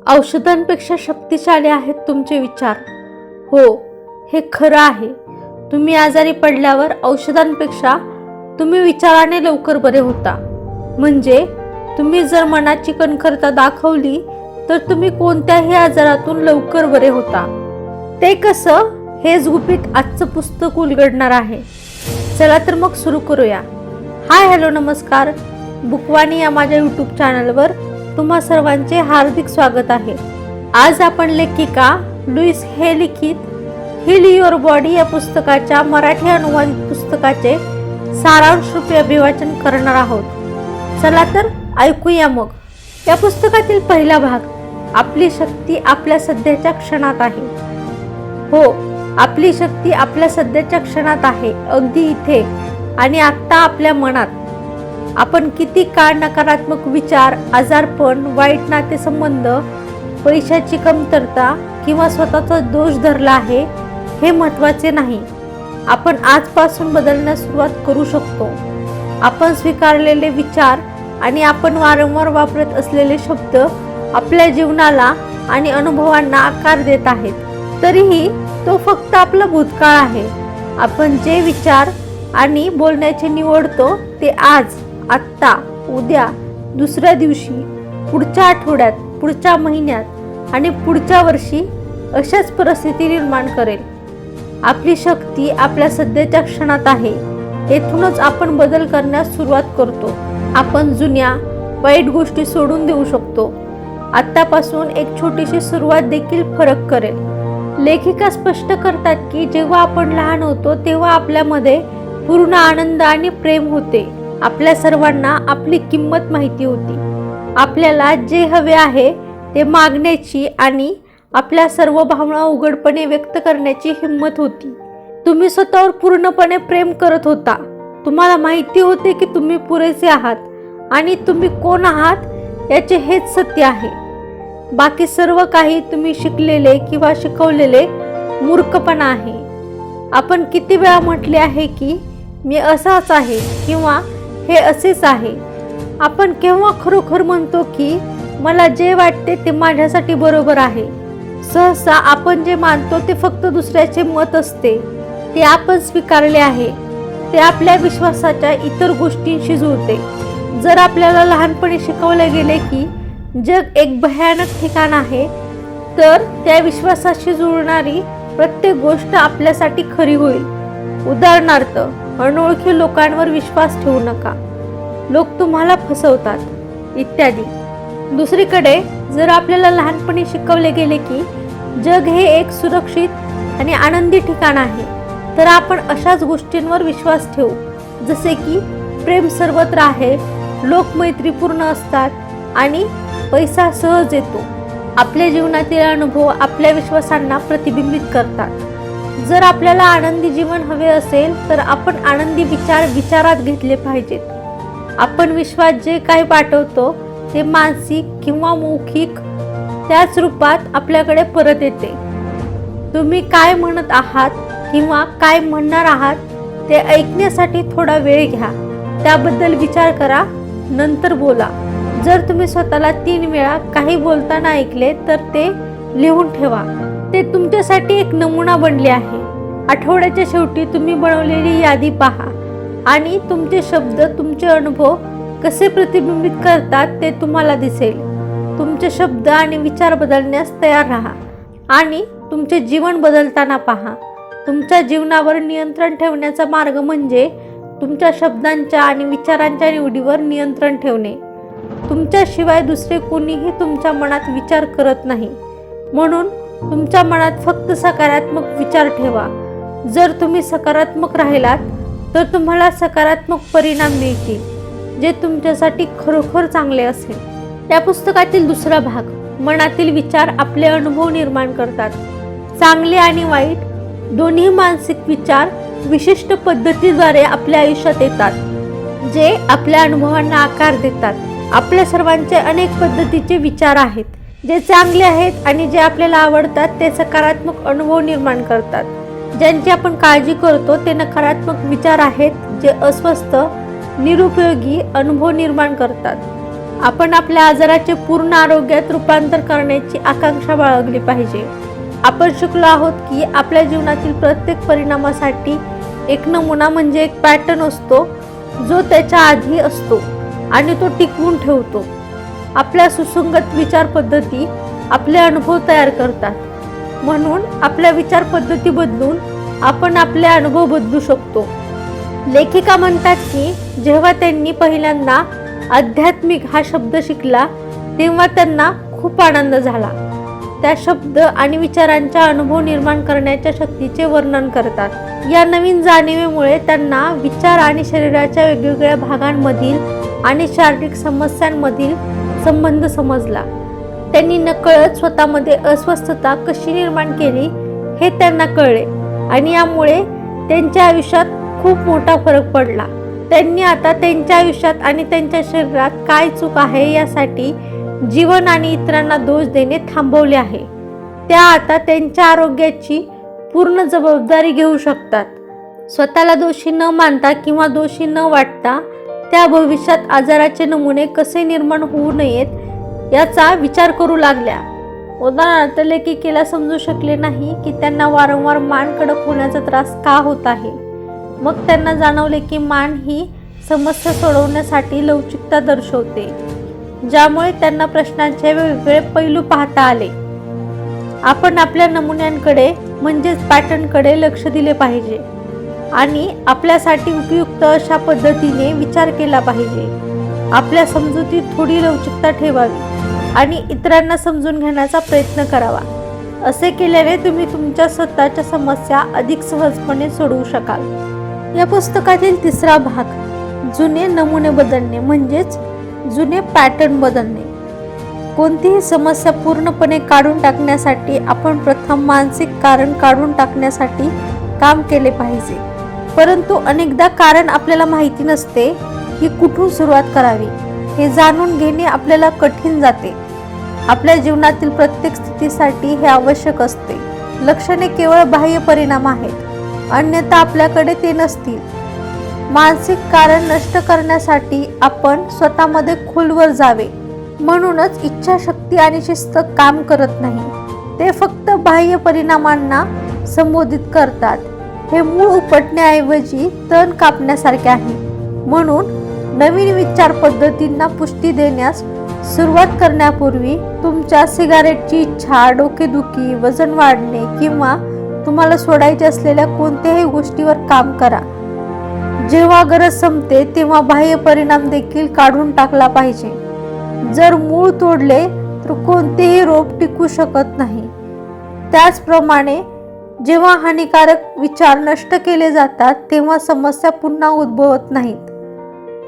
औषधांपेक्षा शक्तिशाली आहेत तुमचे विचार. हो, हे खरं आहे. तुम्ही आजारी पडल्यावर औषधांपेक्षा तुम्ही विचाराने लवकर बरे होता. म्हणजे तुम्ही जर मनाची कणखरता दाखवली तर तुम्ही कोणत्याही आजारातून लवकर बरे होता. ते कसं, हेच गुपित आजचं पुस्तक उलगडणार आहे. चला तर मग सुरू करूया. हाय, हॅलो, नमस्कार. बुकवाणी या माझ्या यूट्यूब चॅनलवर तुम्हा सर्वांचे हार्दिक स्वागत आहे. आज आपण लेखिका लुईस हे लिखित हील युअर बॉडी या पुस्तकाच्या मराठी अनुवादित पुस्तकाचे सारांश रूपी अभिवाचन करणार आहोत. चला तर ऐकूया मग. या पुस्तकातील पहिला भाग, आपली शक्ती आपल्या सध्याच्या क्षणात आहे. हो, आपली शक्ती आपल्या सध्याच्या क्षणात आहे, अगदी इथे आणि आत्ता आपल्या मनात. आपण किती काळ नकारात्मक विचार, आजारपण, वाईट नातेसंबंध, पैशाची कमतरता किंवा स्वतःचा दोष धरला आहे हे महत्त्वाचे नाही. आपण आजपासून बदलण्यास सुरुवात करू शकतो. आपण स्वीकारलेले विचार आणि आपण वारंवार वापरत असलेले शब्द आपल्या जीवनाला आणि अनुभवांना आकार देत आहेत. तरीही तो फक्त आपला भूतकाळ आहे. आपण जे विचार आणि बोलण्याचे निवडतो ते आज, आत्ता, उद्या, दुसऱ्या दिवशी, पुढच्या आठवड्यात, पुढच्या महिन्यात आणि पुढच्या वर्षी अशाच परिस्थिती निर्माण करेल. आपली शक्ती आपल्या सध्याच्या क्षणात आहे. येथूनच आपण बदल करण्यास सुरुवात करतो. आपण जुन्या वाईट गोष्टी सोडून देऊ शकतो. आत्तापासून एक छोटीशी सुरुवात देखील फरक करेल. लेखिका स्पष्ट करतात की जेव्हा आपण लहान होतो तेव्हा आपल्यामध्ये पूर्ण आनंद आणि प्रेम होते. आपल्या सर्वांना आपली किंमत माहिती होती. आपल्याला जे हवे आहे ते मागण्याची आणि आपल्या सर्व भावना उघडपणे व्यक्त करण्याची हिंमत होती. तुम्ही स्वतःवर पूर्णपणे प्रेम करत होता. तुम्हाला माहिती होते की तुम्ही पुरेसे आहात आणि तुम्ही कोण आहात याचे हेच सत्य आहे. बाकी सर्व काही तुम्ही शिकलेले किंवा शिकवलेले मूर्खपणा आहे. आपण किती वेळा म्हटले आहे की मी असाच आहे किंवा हे असेच आहे. आपण केव्हा खरोखर म्हणतो की मला जे वाटते ते माझ्यासाठी बरोबर आहे. सहसा आपण जे मानतो ते फक्त दुसऱ्याचे मत असते. ते आपण स्वीकारले आहे. ते आपल्या विश्वासाच्या इतर गोष्टींशी जुळते. जर आपल्याला लहानपणी शिकवले गेले की जग एक भयानक ठिकाण आहे तर त्या विश्वासाशी जुळणारी प्रत्येक गोष्ट आपल्यासाठी खरी होईल. उदाहरणार्थ, अनोळखी लोकांवर विश्वास ठेवू नका, लोक तुम्हाला फसवतात, इत्यादी. दुसरीकडे जर आपल्याला लहानपणी शिकवले गेले की जग हे एक सुरक्षित आणि आनंदी ठिकाण आहे तर आपण अशाच गोष्टींवर विश्वास ठेवू, जसे की प्रेम सर्वत्र आहे, लोक मैत्रीपूर्ण असतात आणि पैसा सहज येतो. आपल्या जीवनातील अनुभव आपल्या विश्वासांना प्रतिबिंबित करतात. जर आपल्याला आनंदी जीवन हवे असेल तर आपण आनंदी विचार विचारात घेतले पाहिजेत. आपण विश्वात जे काही पाठवतो ते मानसिक किंवा मौखिक त्याच रूपात आपल्याकडे परत येते. तुम्ही काय म्हणत आहात किंवा काय म्हणणार आहात ते ऐकण्यासाठी थोडा वेळ घ्या. त्याबद्दल विचार करा, नंतर बोला. जर तुम्ही स्वतःला 3 वेळा काही बोलताना ऐकले तर ते लिहून ठेवा. ते तुमच्यासाठी एक नमुना बनले आहे. आठवड्याच्या शेवटी तुम्ही बनवलेली यादी पहा आणि तुमचे शब्द तुमचे अनुभव कसे प्रतिबिंबित करतात ते तुम्हाला दिसेल. तुमचे शब्द आणि विचार बदलण्यास तयार राहा आणि तुमचे जीवन बदलताना पहा. तुमच्या जीवनावर नियंत्रण ठेवण्याचा मार्ग म्हणजे तुमच्या शब्दांच्या आणि विचारांच्या निवडीवर नियंत्रण ठेवणे. तुमच्याशिवाय दुसरे कोणीही तुमच्या मनात विचार करत नाही. म्हणून तुमच्या मनात फक्त सकारात्मक विचार ठेवा. जर तुम्ही सकारात्मक राहिलात तर तुम्हाला सकारात्मक परिणाम मिळतील, जे तुमच्यासाठी खरोखर चांगले असेल. या पुस्तकातील दुसरा भाग, मनातील विचार आपले अनुभव निर्माण करतात. चांगले आणि वाईट दोन्ही मानसिक विचार विशिष्ट पद्धतीद्वारे आपल्या आयुष्यात येतात, जे आपल्या अनुभवांना आकार देतात. आपल्या सर्वांचे अनेक पद्धतीचे विचार आहेत. जे चांगले आहेत आणि जे आपल्याला आवडतात ते सकारात्मक अनुभव निर्माण करतात. ज्यांची आपण काळजी करतो ते नकारात्मक विचार आहेत, जे अस्वस्थ, निरुपयोगी अनुभव निर्माण करतात. आपण आपल्या आजाराचे पूर्ण आरोग्यात रूपांतर करण्याची आकांक्षा बाळगली पाहिजे. आपण शिकलो आहोत की आपल्या जीवनातील प्रत्येक परिणामासाठी एक नमुना म्हणजे एक पॅटर्न असतो, जो त्याच्या आधी असतो आणि तो टिकवून ठेवतो. आपल्या सुसंगत विचार पद्धती आपले अनुभव तयार करतात. म्हणून आपल्या विचार पद्धती बदलून आपण आपले अनुभव बदलू शकतो. लेखिका म्हणतात की जेव्हा त्यांनी पहिल्यांदा आध्यात्मिक हा शब्द शिकला तेव्हा त्यांना खूप आनंद झाला. त्या शब्द आणि विचारांच्या अनुभव निर्माण करण्याच्या शक्तीचे वर्णन करतात. या नवीन जाणीवेमुळे त्यांना विचार आणि शरीराच्या वेगवेगळ्या भागांमधील आणि शारीरिक समस्यांमधील संबंध समजला. त्यांनी नकळत स्वतःमध्ये अस्वस्थता कशी निर्माण केली हे त्यांना कळले आणि यामुळे त्यांच्या आयुष्यात खूप मोठा फरक पडला. त्यांनी आता त्यांच्या आयुष्यात आणि त्यांच्या शरीरात काय चूक आहे यासाठी जीवन आणि इतरांना दोष देणे थांबवले आहे. त्या आता त्यांच्या आरोग्याची पूर्ण जबाबदारी घेऊ शकतात. स्वतःला दोषी न मानता किंवा दोषी न वाटता त्या भविष्यात आजाराचे नमुने कसे निर्माण होऊ नयेत याचा विचार करू लागल्या. उदाहरणार्थ, लेखिकेला समजू शकले नाही की त्यांना वारंवार मान कडक होण्याचा त्रास का होत आहे. मग त्यांना जाणवले की मान ही समस्या सोडवण्यासाठी लवचिकता दर्शवते, ज्यामुळे त्यांना प्रश्नांचे वेगवेगळे पैलू पाहता आले. आपण आपल्या नमुन्यांकडे म्हणजेच पॅटर्नकडे लक्ष दिले पाहिजे आणि आपल्यासाठी उपयुक्त अशा पद्धतीने विचार केला पाहिजे. आपल्या समजुतीत थोडी लवचिकता ठेवावी आणि इतरांना समजून घेण्याचा प्रयत्न करावा. असे केल्याने तुम्ही तुमच्या स्वतःच्या समस्या अधिक सहजपणे सोडवू शकाल. या पुस्तकातील तिसरा भाग, जुने नमुने बदलणे म्हणजेच जुने पॅटर्न बदलणे. कोणतीही समस्या पूर्णपणे काढून टाकण्यासाठी आपण प्रथम मानसिक कारण काढून टाकण्यासाठी काम केले पाहिजे. परंतु अनेकदा कारण आपल्याला माहिती नसते की कुठून सुरुवात करावी. हे जाणून घेणे आपल्याला कठीण जाते. आपल्या जीवनातील प्रत्येक स्थितीसाठी हे आवश्यक असते. लक्षणे केवळ बाह्य परिणाम आहेत, अन्यथा आपल्याकडे ते नसतील. मानसिक कारण नष्ट करण्यासाठी आपण स्वतःमध्ये खोलवर जावे. म्हणूनच इच्छाशक्ती आणि शिस्त काम करत नाही, ते फक्त बाह्य परिणामांना संबोधित करतात. हे मूळ उपटण्याऐवजी तण कापण्यासारखे आहे. म्हणून नवीन विचार पद्धतींना पुष्टी देण्यास सुरुवात करण्यापूर्वी तुमच्या सिगारेटची इच्छा, डोकेदुखी, वजन वाढणे किंवा तुम्हाला सोडायचे असलेल्या कोणत्याही गोष्टीवर काम करा. जेव्हा गरज संपते तेव्हा बाह्य परिणाम देखील काढून टाकला पाहिजे. जर मूळ तोडले तर कोणतेही रोप टिकू शकत नाही. त्याचप्रमाणे जेव्हा हानिकारक विचार नष्ट केले जातात तेव्हा समस्या पुन्हा उद्भवत नाहीत.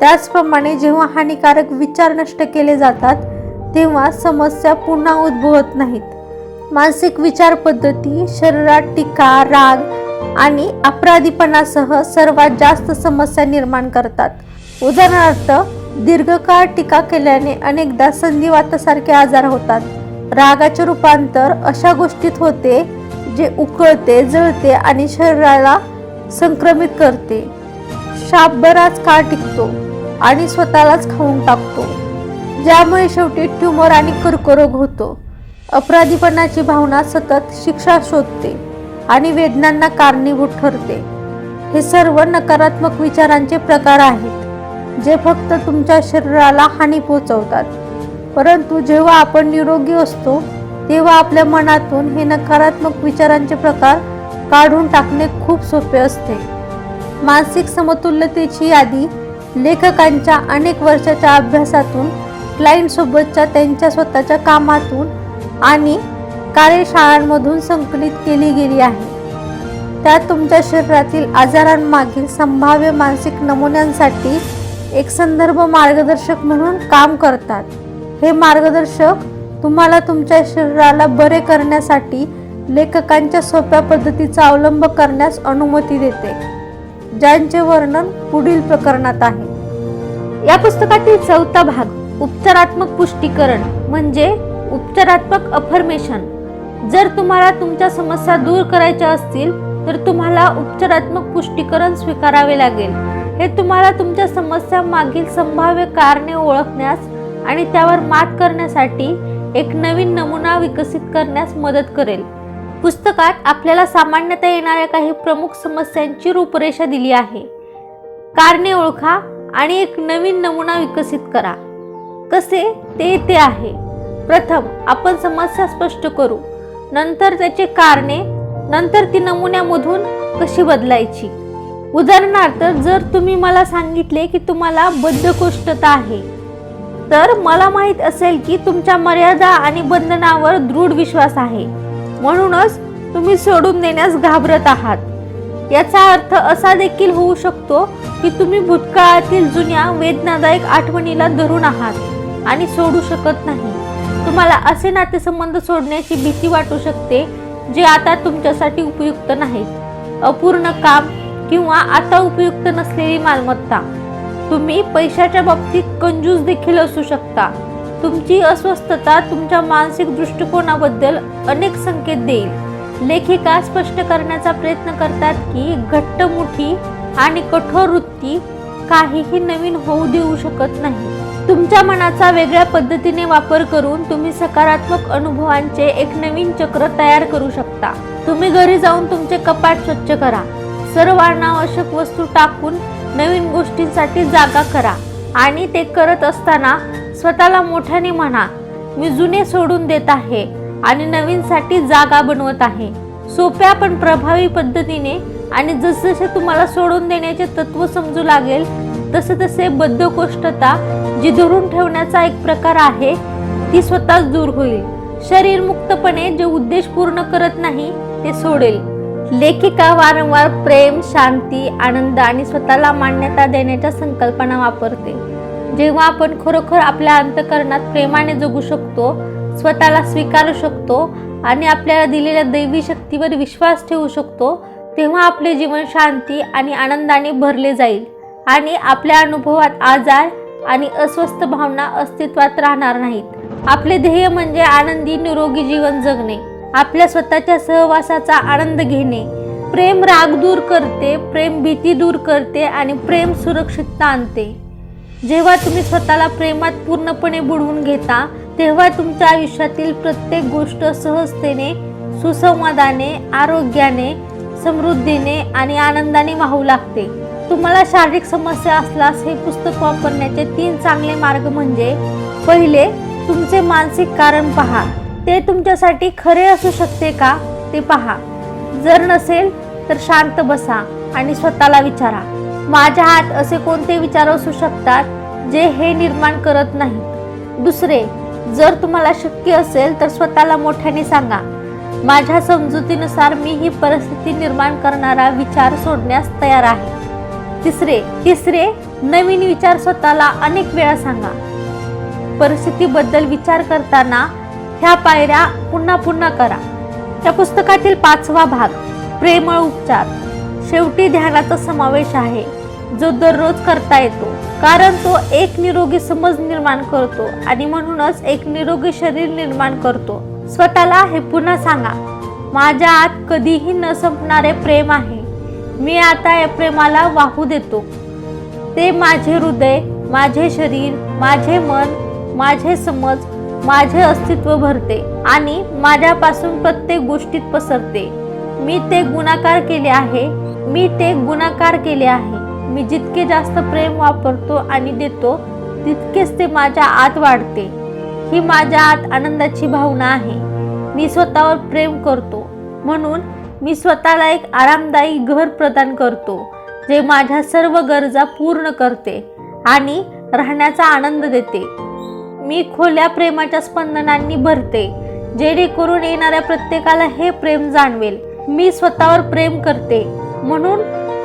त्याचप्रमाणे जेव्हा हानिकारक विचार नष्ट केले जातात तेव्हा समस्या पुन्हा उद्भवत नाहीत. मानसिक विचार पद्धती शरीरात टीका, राग आणि अपराधीपणासह सर्वात जास्त समस्या निर्माण करतात. उदाहरणार्थ, दीर्घकाळ टीका केल्याने अनेकदा संधिवातासारखे आजार होतात. रागाचे रूपांतर अशा गोष्टीत होते जे उकळते, जळते आणि शरीराला संक्रमित करते. शाप बराच काळ टिकतो आणि स्वतःलाच खाऊन टाकतो, ज्यामुळे शेवटी ट्यूमर आणि कर्करोग होतो. अपराधीपणाची भावना सतत शिक्षा शोधते आणि वेदनांना कारणीभूत ठरते. हे सर्व नकारात्मक विचारांचे प्रकार आहेत, जे फक्त तुमच्या शरीराला हानी पोहोचवतात. परंतु जेव्हा आपण निरोगी असतो तेव्हा आपल्या मनातून हे नकारात्मक विचारांचे प्रकार काढून टाकणे खूप सोपे असते. मानसिक समतुल्यतेची यादी लेखकांच्या अनेक वर्षाच्या अभ्यासातून, क्लायंटसोबतच्या त्यांच्या स्वतःच्या कामातून आणि कार्यशाळांमधून संकलित केली गेली आहे. त्यात तुमच्या शरीरातील आजारांमागील संभाव्य मानसिक नमुन्यांसाठी एक संदर्भ मार्गदर्शक म्हणून काम करतात. हे मार्गदर्शक तुम्हाला तुमच्या शरीराला बरे करण्यासाठी लेखकांच्या सोप्या पद्धतीचा अवलंब करण्यास अनुमती देते, ज्यांचे वर्णन पुढील प्रकरणात आहे. या पुस्तकातील चौथा भाग, उपचारात्मक पुष्टीकरण म्हणजे उपचारात्मक अफर्मेशन. जर तुम्हाला तुमच्या समस्या दूर करायच्या असतील तर तुम्हाला उपचारात्मक पुष्टीकरण स्वीकारावे लागेल. हे तुम्हाला तुमच्या समस्या मागील संभाव्य कारणे ओळखण्यास आणि त्यावर मात करण्यासाठी एक नवीन नमुना विकसित करण्यास मदत करेल. पुस्तकात आपल्याला सामान्यतः येणाऱ्या काही प्रमुख समस्यांची रूपरेषा दिली आहे. कारणे ओळखा आणि एक नवीन नमुना विकसित करा. कसे ते येथे आहे. प्रथम आपण समस्या स्पष्ट करू, नंतर त्याचे कारणे, नंतर ती नमुन्यामधून कशी बदलायची. उदाहरणार्थ, जर तुम्ही मला सांगितले की तुम्हाला बद्धकोष्ठता आहे, तर मला माहीत असेल की तुमच्या मर्यादा आणि बंधनावर दृढ विश्वास आहे, म्हणूनच तुम्ही सोडून देण्यास घाबरत आहात. याचा अर्थ असा देखील होऊ शकतो की तुम्ही भूतकाळातील जुन्या वेदनादायक आठवणीला धरून आहात आणि सोडू शकत नाही. तुम्हाला असे नातेसंबंध सोडण्याची भीती वाटू शकते जे आता तुमच्यासाठी उपयुक्त नाहीत. अपूर्ण काम किंवा आता उपयुक्त नसलेली मालमत्ता. तुम्ही पैशाच्या बाबतीत कंजूस देखील असू शकता. तुमची अस्वस्थता तुमच्या मानसिक दृष्टिकोनाबद्दल अनेक संकेत देईल. लेखिका स्पष्ट करण्याचा प्रयत्न करतात की घट्ट मुठी आणि कठोर वृत्ती काहीही नवीन होऊ देऊ शकत नाही. तुमच्या मनाचा वेगळ्या पद्धतीने वापर करून तुम्ही सकारात्मक अनुभवांचे एक नवीन चक्र तयार करू शकता. तुम्ही घरी जाऊन तुमचे कपाट स्वच्छ करा. सर्व अनावश्यक वस्तू टाकून नवीन गोष्टींसाठी जागा करा आणि ते करत असताना स्वतःला मोठ्याने म्हणा, मी जुने सोडून देत आहे आणि नवीनसाठी जागा बनवत आहे. सोप्या पण प्रभावी पद्धतीने आणि जसजसे तुम्हाला सोडून देण्याचे तत्व समजू लागेल तसे तसे बद्धकोष्ठता जी धरून ठेवण्याचा एक प्रकार आहे ती स्वतःच दूर होईल. शरीर मुक्तपणे जे उद्देश पूर्ण करत नाही ते सोडेल. लेखिका वारंवार प्रेम, शांती, आनंद आणि स्वतःला मान्यता देण्याच्या संकल्पना वापरते. जेव्हा आपण खरोखर आपल्या अंतःकरणात प्रेमाने जगू शकतो, स्वतःला स्वीकारू शकतो आणि आपल्याला दिलेल्या दैवी शक्तीवर विश्वास ठेवू शकतो, तेव्हा आपले जीवन शांती आणि आनंदाने भरले जाईल आणि आपल्या अनुभवात आजार आणि अस्वस्थ भावना अस्तित्वात राहणार नाहीत. आपले ध्येय म्हणजे आनंदी निरोगी जीवन जगणे, आपल्या स्वतःच्या सहवासाचा आनंद घेणे. प्रेम राग दूर करते, प्रेम भीती दूर करते आणि प्रेम सुरक्षितता आणते. जेव्हा तुम्ही स्वतःला प्रेमात पूर्णपणे बुडवून घेता तेव्हा तुमच्या आयुष्यातील प्रत्येक गोष्ट सहजतेने, सुसंवादाने, आरोग्याने, समृद्धीने आणि आनंदाने वाहू लागते. तुम्हाला शारीरिक समस्या असल्यास हे पुस्तक वापरण्याचे 3 चांगले मार्ग म्हणजे: पहिले, तुमचे मानसिक कारण पहा. ते तुमच्यासाठी खरे असू शकते का ते पहा. जर नसेल तर शांत बसा आणि स्वतःला विचारा, माझ्या आत असे कोणते विचार असू शकतात जे हे निर्माण करत नाहीत. दुसरे, जर तुम्हाला शक्य असेल तर स्वतःला मोठ्याने सांगा, माझ्या समजुतीनुसार मी ही परिस्थिती निर्माण करणारा विचार सोडण्यास तयार आहे. तिसरे, नवीन विचार स्वतःला अनेक वेळा सांगा. परिस्थितीबद्दल विचार करताना ह्या पायऱ्या पुन्हा पुन्हा करा. या पुस्तकातील 5वा भाग, प्रेमळ उपचार. शेवटी ध्यानाचा समावेश आहे जो दररोज करता येतो, कारण तो एक निरोगी समज निर्माण करतो आणि म्हणूनच एक निरोगी शरीर निर्माण करतो. स्वतःला हे पुन्हा सांगा, माझ्या आत कधीही न संपणारे प्रेम आहे. मी आता या प्रेमाला वाहू देतो. ते माझे हृदय, माझे शरीर, माझे मन, माझे समज, माझे अस्तित्व भरते आणि माझ्यापासून प्रत्येक गोष्टीत पसरते. मी ते गुणाकार केले आहे. मी जितके जास्त प्रेम वापरतो आणि देतो तितकेच ते माझ्या आत वाढते. ही माझ्या आत आनंदाची भावना आहे. मी स्वतःवर प्रेम करतो, म्हणून मी स्वतःला एक आरामदायी घर प्रदान करतो जे माझ्या सर्व गरजा पूर्ण करते आणि राहण्याचा आनंद देते. मी खोल्या प्रेमाच्या स्पंदनांनी भरते जेणेकरून येणाऱ्या प्रत्येकाला हे प्रेम जाणवेल. मी स्वतःवर प्रेम करते, म्हणून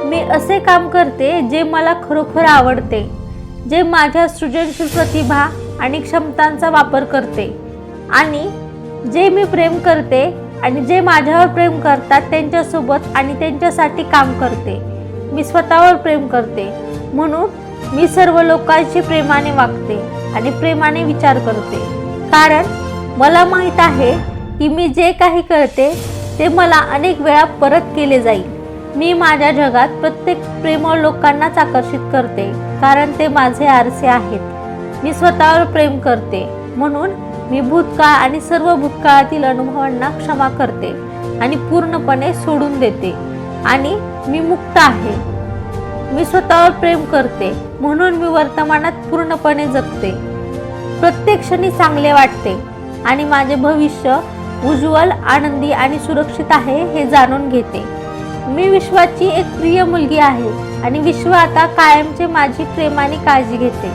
मी असे काम करते जे मला खरोखर आवडते, जे माझ्या सृजनशील प्रतिभा आणि क्षमतांचा वापर करते आणि जे मी प्रेम करते आणि जे माझ्यावर प्रेम करतात त्यांच्यासोबत आणि त्यांच्यासाठी काम करते. मी स्वतःवर प्रेम करते, म्हणून मी सर्व लोकांशी प्रेमाने वागते आणि प्रेमाने विचार करते, कारण मला माहीत आहे की मी जे काही करते ते मला अनेक वेळा परत केले जाईल. मी माझ्या जगात प्रत्येक प्रेमळ लोकांनाच आकर्षित करते, कारण ते माझे आरसे आहेत. मी स्वतःवर प्रेम करते, म्हणून मी भूतकाळ आणि सर्व भूतकाळातील अनुभवांना क्षमा करते आणि पूर्णपणे सोडून देते. आणि मी मुक्त आहे. मी स्वतःवर प्रेम करते, म्हणून मी वर्तमानात पूर्णपणे जगते. प्रत्येक क्षणी चांगले वाटते आणि माझे भविष्य उज्ज्वल, आनंदी आणि सुरक्षित आहे हे जाणून घेते. मी विश्वाची एक प्रिय मुलगी आहे आणि विश्व आता कायमचे माझी प्रेमाने काळजी घेते.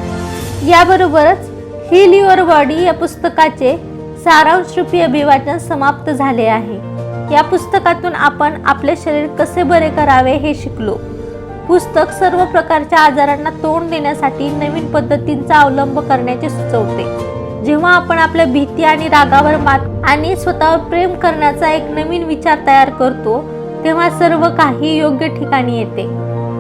याबरोबरच हील युअर बॉडी या पुस्तकाचे सारांशरूपी अभिवाचन समाप्त झाले आहे. या पुस्तकातून आपण आपले शरीर कसे बरे करावे हे शिकलो. पुस्तक सर्व प्रकारच्या आजारांना तोंड देण्यासाठी नवीन पद्धतींचा अवलंब करण्याचे सुचवते. जेव्हा आपण आपल्या भीती आणि रागावर मात आणि स्वतःवर प्रेम करण्याचा एक नवीन विचार तयार करतो, तेव्हा सर्व काही योग्य ठिकाणी येते.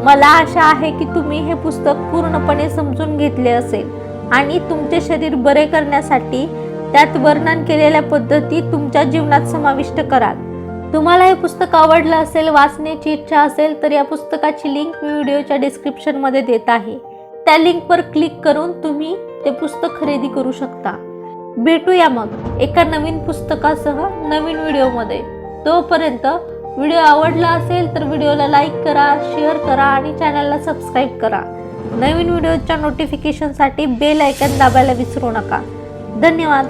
मला आशा आहे की तुम्ही हे पुस्तक पूर्णपणे समजून घेतले असेल आणि तुमचे शरीर बरे करण्यासाठी त्यात वर्णन केलेल्या पद्धती तुमच्या जीवनात समाविष्ट कराल. तुम्हाला हे पुस्तक आवडलं असेल, वाचण्याची इच्छा असेल, तर या पुस्तकाची लिंक मी व्हिडिओच्या डिस्क्रिप्शनमध्ये देत आहे. त्या लिंकवर क्लिक करून तुम्ही ते पुस्तक खरेदी करू शकता. भेटूया मग एका नवीन पुस्तकासह नवीन व्हिडिओमध्ये. तोपर्यंत व्हिडिओ आवडला असेल तर व्हिडिओला लाईक करा, शेअर करा आणि चॅनलला सबस्क्राईब करा. नवीन व्हिडिओच्या नोटिफिकेशनसाठी बेल आयकॉन दाबायला विसरू नका. धन्यवाद.